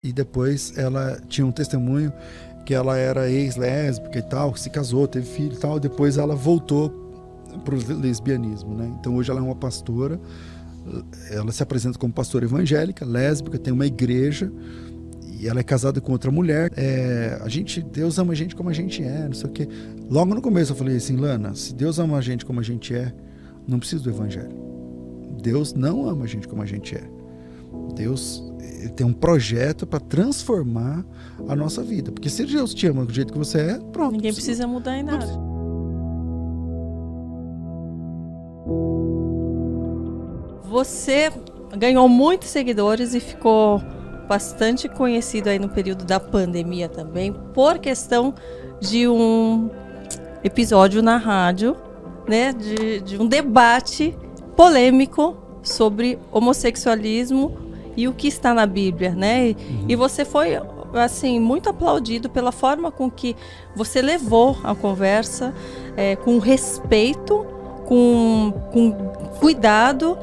E depois ela tinha um testemunho que ela era ex-lésbica e tal, se casou, teve filho e tal, e depois ela voltou pro lesbianismo, né? Então hoje ela é uma pastora, ela se apresenta como pastora evangélica, lésbica, tem uma igreja, e ela é casada com outra mulher. Deus ama a gente como a gente é, não sei o quê. Logo no começo eu falei assim, Lana, se Deus ama a gente como a gente é, não precisa do evangelho. Deus não ama a gente como a gente é. Deus tem um projeto para transformar a nossa vida. Porque se Deus te ama do jeito que você é, pronto. Ninguém precisa mudar em nada. Você ganhou muitos seguidores e ficou bastante conhecido aí no período da pandemia também, por questão de um episódio na rádio, né, de um debate polêmico sobre homossexualismo e o que está na Bíblia, né? E você foi, assim, muito aplaudido pela forma com que você levou a conversa, com respeito, com cuidado,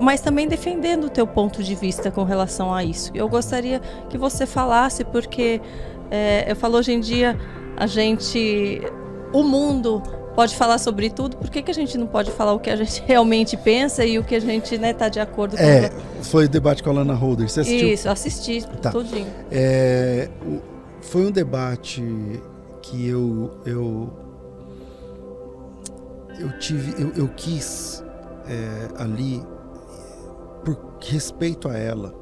mas também defendendo o teu ponto de vista com relação a isso. Eu gostaria que você falasse, porque eu falo hoje em dia, o mundo pode falar sobre tudo, por que a gente não pode falar o que a gente realmente pensa e o que a gente está de acordo com... Foi o debate com a Alana Holder, você assistiu? Isso, assisti, tá. Tudinho. Foi um debate que eu quis ali, por respeito a ela,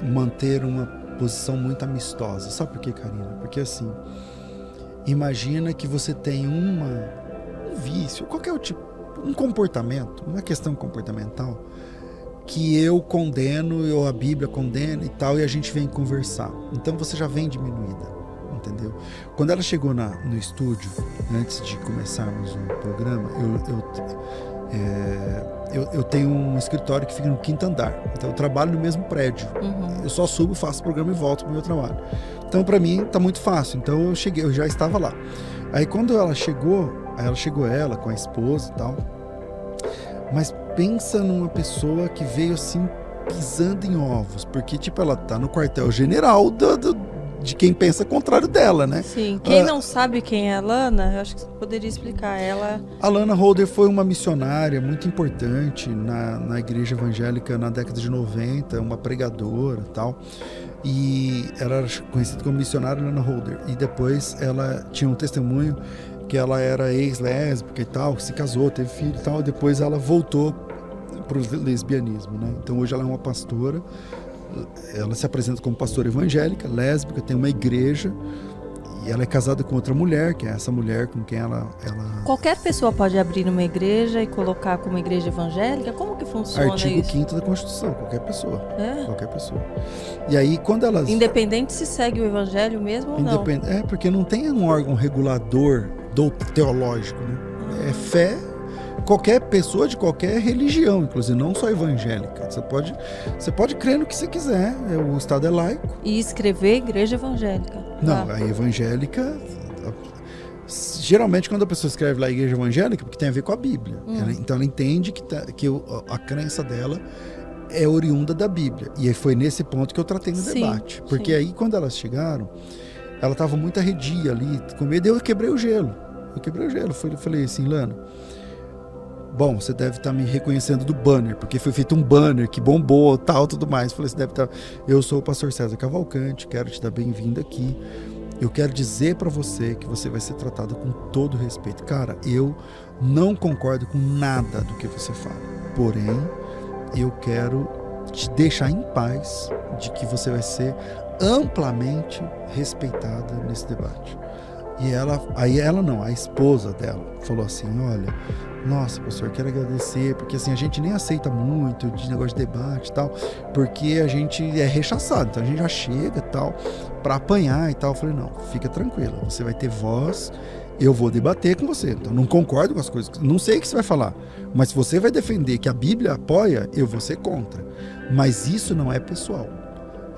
manter uma posição muito amistosa. Sabe por quê, Karina? Porque assim, imagina que você tem um vício, qualquer tipo, um comportamento, uma questão comportamental, que eu condeno, ou a Bíblia condena e tal, e a gente vem conversar. Então você já vem diminuída, entendeu? Quando ela chegou no estúdio, antes de começarmos o programa, eu tenho um escritório que fica no 5º andar, então eu trabalho no mesmo prédio. Eu só subo, faço o programa e volto pro meu trabalho. Então para mim tá muito fácil, então eu já estava lá. Aí quando ela chegou com a esposa e tal, mas pensa numa pessoa que veio assim pisando em ovos, porque tipo, ela tá no quartel-general de quem pensa contrário dela, né? Sim, quem não sabe quem é a Lana, eu acho que você poderia explicar ela. A Lana Holder foi uma missionária muito importante na igreja evangélica na década de 90, uma pregadora e tal, e ela era conhecida como missionária Lana Holder, e depois ela tinha um testemunho que ela era ex-lésbica e tal, se casou, teve filho e tal, e depois ela voltou pro lesbianismo, né? Então hoje ela é uma pastora, ela se apresenta como pastora evangélica, lésbica, tem uma igreja, e ela é casada com outra mulher, que é essa mulher com quem ela... Qualquer pessoa pode abrir uma igreja e colocar como igreja evangélica? Como que funciona Artigo isso? 5º da Constituição, qualquer pessoa. Qualquer pessoa. E aí, quando elas... Independente se segue o evangelho mesmo ou não? Porque não tem um órgão regulador teológico, né? É fé, qualquer pessoa de qualquer religião, inclusive, não só evangélica. Você pode crer no que você quiser, o Estado é laico. E escrever igreja evangélica. Não, a evangélica... Geralmente, quando a pessoa escreve lá igreja evangélica, porque tem a ver com a Bíblia. Então, ela entende que a crença dela é oriunda da Bíblia. E foi nesse ponto que eu tratei no debate. Porque aí, quando elas chegaram, ela estava muito arredia ali, com medo, e eu quebrei o gelo. Falei assim, Lana, bom, você deve estar me reconhecendo do banner, porque foi feito um banner que bombou, tal, tudo mais. Falei, você deve estar... Eu sou o pastor César Cavalcante, quero te dar bem-vindo aqui. Eu quero dizer para você que você vai ser tratado com todo respeito. Cara, eu não concordo com nada do que você fala. Porém, eu quero te deixar em paz de que você vai ser amplamente respeitada nesse debate. E a esposa dela falou assim, olha, nossa, pastor, quero agradecer, porque assim, a gente nem aceita muito de negócio de debate e tal, porque a gente é rechaçado, então a gente já chega e tal, pra apanhar e tal. Eu falei, não, fica tranquila, você vai ter voz, eu vou debater com você, então não concordo com as coisas, não sei o que você vai falar, mas se você vai defender que a Bíblia apoia, eu vou ser contra, mas isso não é pessoal.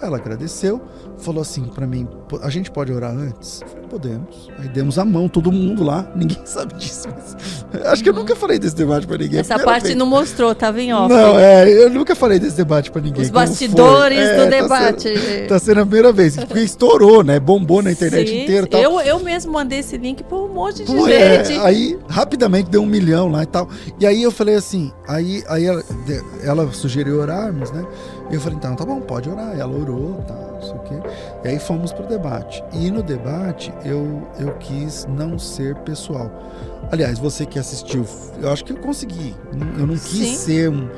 Ela agradeceu, falou assim pra mim, a gente pode orar antes? Eu falei, podemos. Aí demos a mão, todo mundo lá, ninguém sabe disso. Mas acho que eu nunca falei desse debate pra ninguém. Essa parte não mostrou, tava em off. Não, eu nunca falei desse debate pra ninguém. Os bastidores do debate. Tá sendo a primeira vez, porque estourou, né? Bombou na internet inteira. Tal. Eu mesmo mandei esse link pra um monte de gente. Aí, rapidamente, deu 1 milhão lá e tal. E aí eu falei assim, aí ela sugeriu orarmos, né? E eu falei, então, tá bom, pode orar. Ela orou, tá, não sei o quê. E aí fomos pro debate. E no debate, eu quis não ser pessoal. Aliás, você que assistiu, eu acho que eu consegui. Eu não quis ser um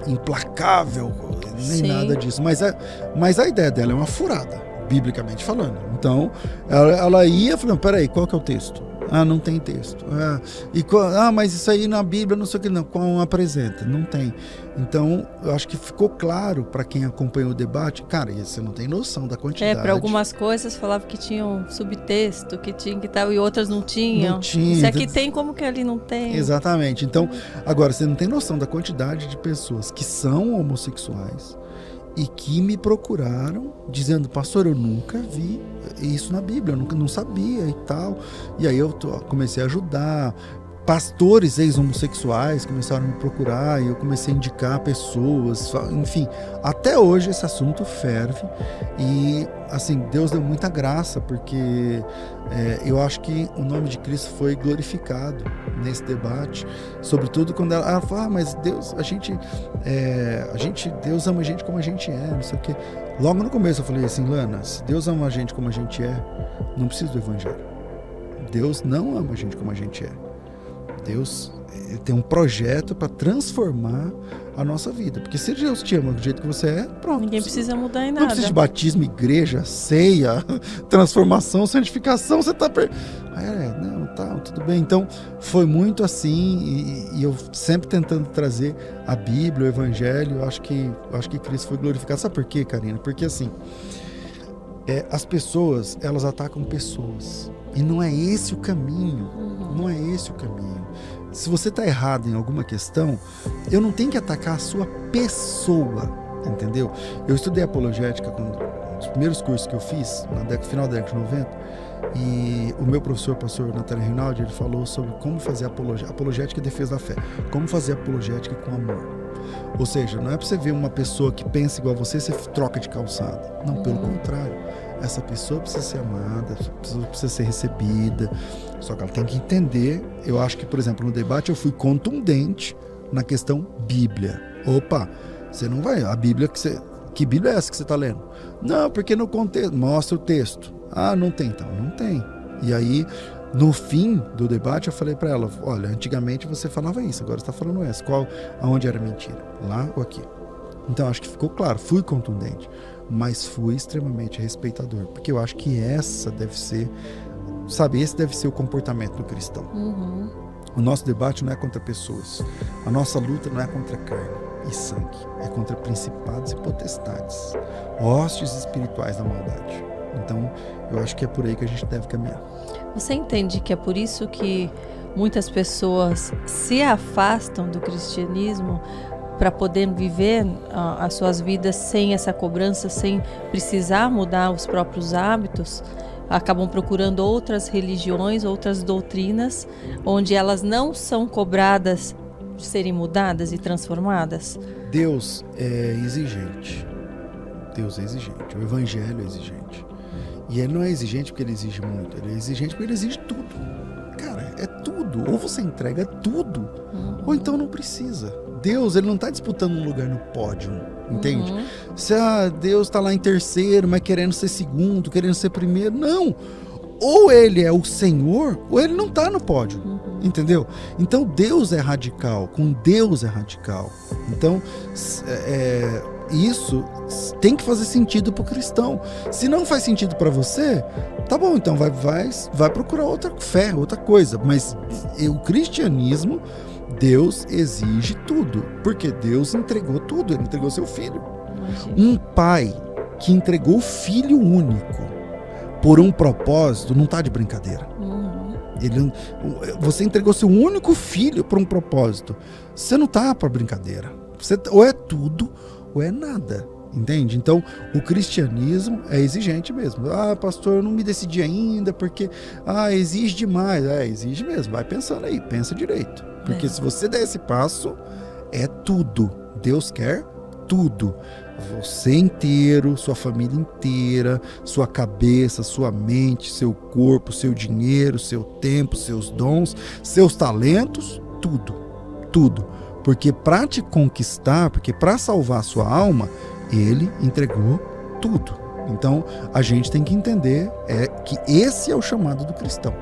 implacável, nem nada disso. Mas a ideia dela é uma furada, biblicamente falando. Então, ela ia falando, peraí, qual que é o texto? Não tem texto. Mas isso aí na Bíblia, não sei o que, não. Qual apresenta? Não tem. Então, eu acho que ficou claro para quem acompanhou o debate, cara, você não tem noção da quantidade. Para algumas coisas falava que tinham subtexto, que tinha que tal, e outras não tinham. Não tinha. Se aqui tem, como que ali não tem? Exatamente. Então, agora, você não tem noção da quantidade de pessoas que são homossexuais e que me procuraram dizendo, pastor, eu nunca vi isso na Bíblia, eu não sabia e tal. E aí eu comecei a ajudar. Pastores ex-homossexuais começaram a me procurar e eu comecei a indicar pessoas, enfim, até hoje esse assunto ferve e, assim, Deus deu muita graça, porque eu acho que o nome de Cristo foi glorificado nesse debate, sobretudo quando ela fala, mas Deus, Deus ama a gente como a gente é, não sei o quê. Logo no começo eu falei assim, Lana, se Deus ama a gente como a gente é, não precisa do evangelho. Deus não ama a gente como a gente é. Deus tem um projeto para transformar a nossa vida. Porque se Deus te ama do jeito que você é, pronto. Ninguém precisa mudar em nada. Não precisa de batismo, igreja, ceia, transformação, santificação. Você está... tudo bem. Então, foi muito assim. E eu sempre tentando trazer a Bíblia, o Evangelho. Eu acho que Cristo foi glorificado. Sabe por quê, Karina? Porque assim, as pessoas, elas atacam pessoas. E não é esse o caminho. Não é esse o caminho. Se você está errado em alguma questão, eu não tenho que atacar a sua pessoa, entendeu? Eu estudei apologética nos primeiros cursos que eu fiz, final da década de 90, e o meu professor, pastor Natália Rinaldi, ele falou sobre como fazer apologética e defesa da fé. Como fazer apologética com amor. Ou seja, não é para você ver uma pessoa que pensa igual a você troca de calçada. Não, pelo contrário. Essa pessoa precisa ser amada, precisa ser recebida, só que ela tem que entender. Eu acho que, por exemplo, no debate eu fui contundente na questão Bíblia. Opa, você não vai, a Bíblia que Bíblia é essa que você está lendo? Não, porque no contexto, mostra o texto. Não tem, então, não tem. E aí, no fim do debate eu falei para ela, olha, antigamente você falava isso, agora você está falando essa, aonde era mentira? Lá ou aqui? Então acho que ficou claro, fui contundente, mas fui extremamente respeitador, porque eu acho que esse deve ser o comportamento do cristão. O nosso debate não é contra pessoas, a nossa luta não é contra carne e sangue, é contra principados e potestades, hostes espirituais da maldade. Então eu acho que é por aí que a gente deve caminhar. Você entende que é por isso que muitas pessoas se afastam do cristianismo para poder viver as suas vidas sem essa cobrança, sem precisar mudar os próprios hábitos? Acabam procurando outras religiões, outras doutrinas, onde elas não são cobradas de serem mudadas e transformadas? Deus é exigente. Deus é exigente. O Evangelho é exigente. E ele não é exigente porque ele exige muito. Ele é exigente porque ele exige tudo. Cara, é tudo. Ou você entrega tudo, ou então não precisa. Deus, ele não está disputando um lugar no pódio, entende? Se Deus está lá em terceiro, mas querendo ser segundo, querendo ser primeiro, não. Ou ele é o Senhor, ou ele não está no pódio, entendeu? Então Deus é radical, com Deus é radical. Então, isso tem que fazer sentido para o cristão. Se não faz sentido para você, tá bom, então vai procurar outra fé, outra coisa. Mas o cristianismo, Deus exige tudo, porque Deus entregou tudo, ele entregou seu filho. Um pai que entregou o filho único por um propósito não está de brincadeira. Você entregou seu único filho por um propósito, você não está para brincadeira. Você ou é tudo ou é nada, entende? Então, o cristianismo é exigente mesmo. Ah, pastor, eu não me decidi ainda, porque exige demais. Exige mesmo. Vai pensando aí, pensa direito. Porque se você der esse passo, é tudo. Deus quer tudo. Você inteiro, sua família inteira, sua cabeça, sua mente, seu corpo, seu dinheiro, seu tempo, seus dons, seus talentos, tudo. Tudo. Porque para te conquistar, porque para salvar a sua alma, ele entregou tudo. Então, a gente tem que entender que esse é o chamado do cristão.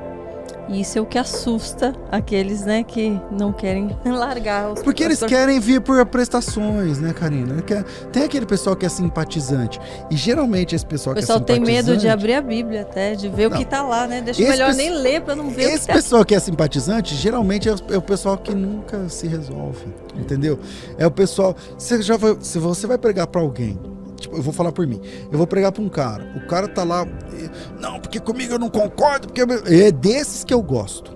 Isso é o que assusta aqueles, né, que não querem largar os... Porque eles querem vir por prestações, né, Karina? Tem aquele pessoal que é simpatizante. E geralmente esse pessoal que é simpatizante... O pessoal tem medo de abrir a Bíblia até, de ver o que tá lá, né? Deixa melhor nem ler para não ver o que tá. Esse pessoal que é simpatizante, geralmente é o pessoal que nunca se resolve, entendeu? É o pessoal... Se você vai pregar para alguém... Tipo, eu vou falar por mim. Eu vou pregar pra um cara. O cara tá lá... Não, porque comigo eu não concordo. Porque é desses que eu gosto.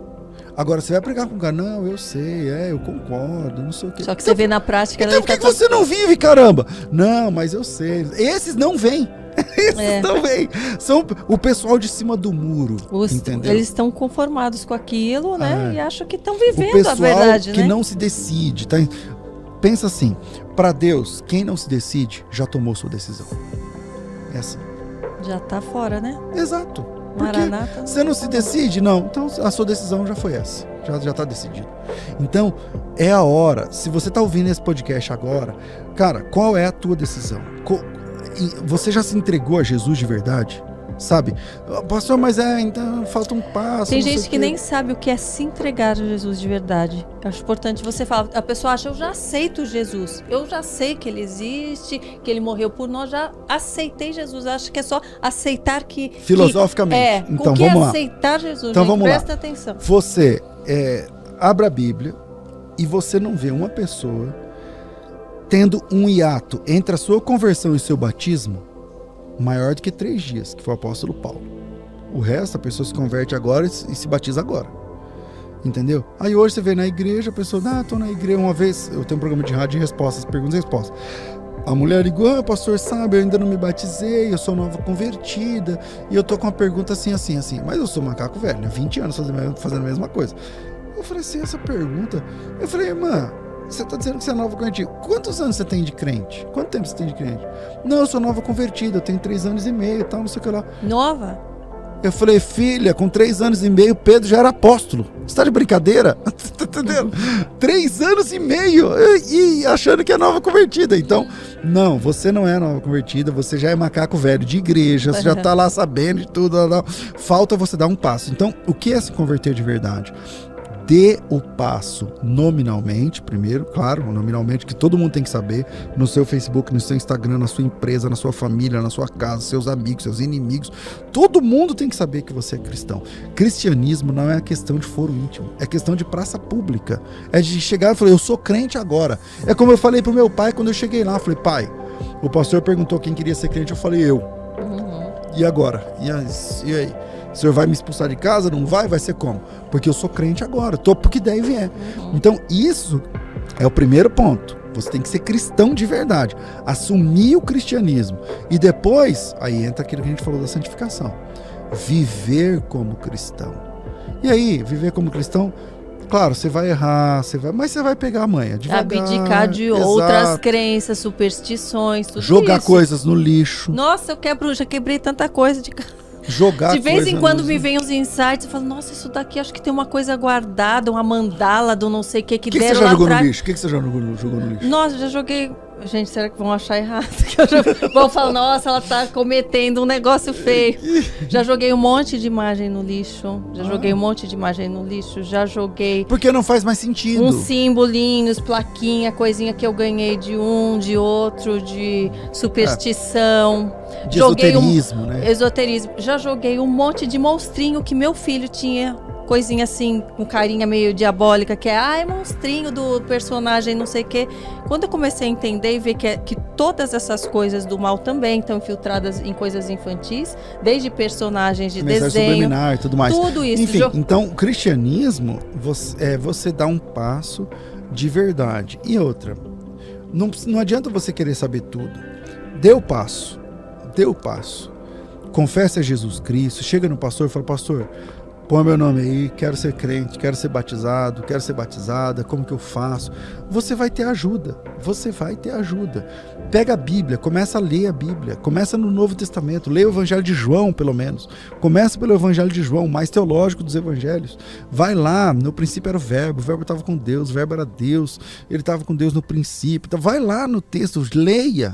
Agora, você vai pregar com um cara... Não, eu sei, eu concordo, não sei o quê. Só que você vê na prática... Então por que você não vive, caramba? Não, mas eu sei. Esses não vêm. Esses não vêm. São o pessoal de cima do muro, entendeu? Eles estão conformados com aquilo, né? E acham que estão vivendo a verdade, que não se decide, tá? Pensa assim, para Deus, quem não se decide já tomou sua decisão. É assim. Já tá fora, né? Exato. Porque Maranata, você não se decide, não. Então a sua decisão já foi essa. Já tá decidido. Então, é a hora. Se você tá ouvindo esse podcast agora, cara, qual é a tua decisão? Você já se entregou a Jesus de verdade? Sabe? Pastor, mas então falta um passo. Tem gente que nem sabe o que é se entregar a Jesus de verdade. Eu acho importante você falar. A pessoa acha, eu já aceito Jesus. Eu já sei que ele existe, que ele morreu por nós, já aceitei Jesus. Acho que é só aceitar que... Filosoficamente. Então, o que vamos é lá. aceitar Jesus? Então, gente, vamos presta lá. atenção. Você abre a Bíblia e você não vê uma pessoa tendo um hiato entre a sua conversão e seu batismo maior do que 3 dias, que foi o apóstolo Paulo. O resto, a pessoa se converte agora e se batiza agora. Entendeu? Aí hoje você vê na igreja, a pessoa, tô na igreja uma vez, eu tenho um programa de rádio de respostas, perguntas e respostas. A mulher ligou, pastor, sabe, eu ainda não me batizei, eu sou nova convertida, e eu tô com uma pergunta assim, mas eu sou macaco velho, né? 20 anos fazendo a mesma coisa. Eu falei assim, essa pergunta, eu falei, irmã, você está dizendo que você é nova convertida. Quantos anos você tem de crente? Quanto tempo você tem de crente? Não, eu sou nova convertida, eu tenho 3 anos e meio e tal, não sei o que lá. Nova? Eu falei, filha, com 3 anos e meio, Pedro já era apóstolo. Você tá de brincadeira? Tá entendendo? 3 anos e meio e achando que é nova convertida. Então, não, você não é nova convertida, você já é macaco velho de igreja, você já tá lá sabendo de tudo. Falta você dar um passo. Então, o que é se converter de verdade? Dê o passo nominalmente, primeiro, claro, nominalmente, que todo mundo tem que saber, no seu Facebook, no seu Instagram, na sua empresa, na sua família, na sua casa, seus amigos, seus inimigos, todo mundo tem que saber que você é cristão. Cristianismo não é questão de foro íntimo, é questão de praça pública, é de chegar e falar, eu sou crente agora. É como eu falei pro meu pai quando eu cheguei lá, falei, pai, o pastor perguntou quem queria ser crente, eu falei, eu. E agora? E aí? O senhor vai me expulsar de casa? Não vai? Vai ser como? Porque eu sou crente agora, tô porque daí vier. Então isso é o primeiro ponto. Você tem que ser cristão de verdade, assumir o cristianismo. E depois, aí entra aquilo que a gente falou da santificação. Viver como cristão. E aí, viver como cristão, claro, você vai errar, mas você vai pegar a manha devagar. Abdicar de outras crenças, superstições, tudo jogar isso. Coisas no lixo. Nossa, já quebrei tanta coisa de jogar de vez em quando me lixo. vem uns insights e falo, nossa, isso daqui acho que tem uma coisa guardada, uma mandala do não sei o que deram lá atrás. O que você já jogou no lixo? O que você já jogou no lixo? Nossa, já joguei... Gente, será que vão achar errado? Vão falar, nossa, ela tá cometendo um negócio feio. Já joguei um monte de imagem no lixo. Já joguei... Porque não faz mais sentido. Uns simbolinhos, plaquinha, coisinha que eu ganhei de um, de outro, de superstição. De esoterismo, né? Esoterismo. Já joguei um monte de monstrinho que meu filho tinha. Coisinha assim, com carinha meio diabólica, que é monstrinho do personagem, não sei o quê. Quando eu comecei a entender e ver que todas essas coisas do mal também estão infiltradas em coisas infantis, desde personagens de desenho, subliminar e tudo mais. Tudo isso. Enfim, então o cristianismo você dá um passo de verdade. E outra, não adianta você querer saber tudo. Dê o passo. Confesse a Jesus Cristo, chega no pastor e fala, pastor, põe meu nome aí, quero ser crente, quero ser batizado, quero ser batizada, como que eu faço? Você vai ter ajuda. Pega a Bíblia, começa a ler a Bíblia, começa no Novo Testamento, leia o Evangelho de João, pelo menos. Começa pelo Evangelho de João, o mais teológico dos Evangelhos. Vai lá, no princípio era o Verbo estava com Deus, o Verbo era Deus, ele estava com Deus no princípio. Então vai lá no texto, leia,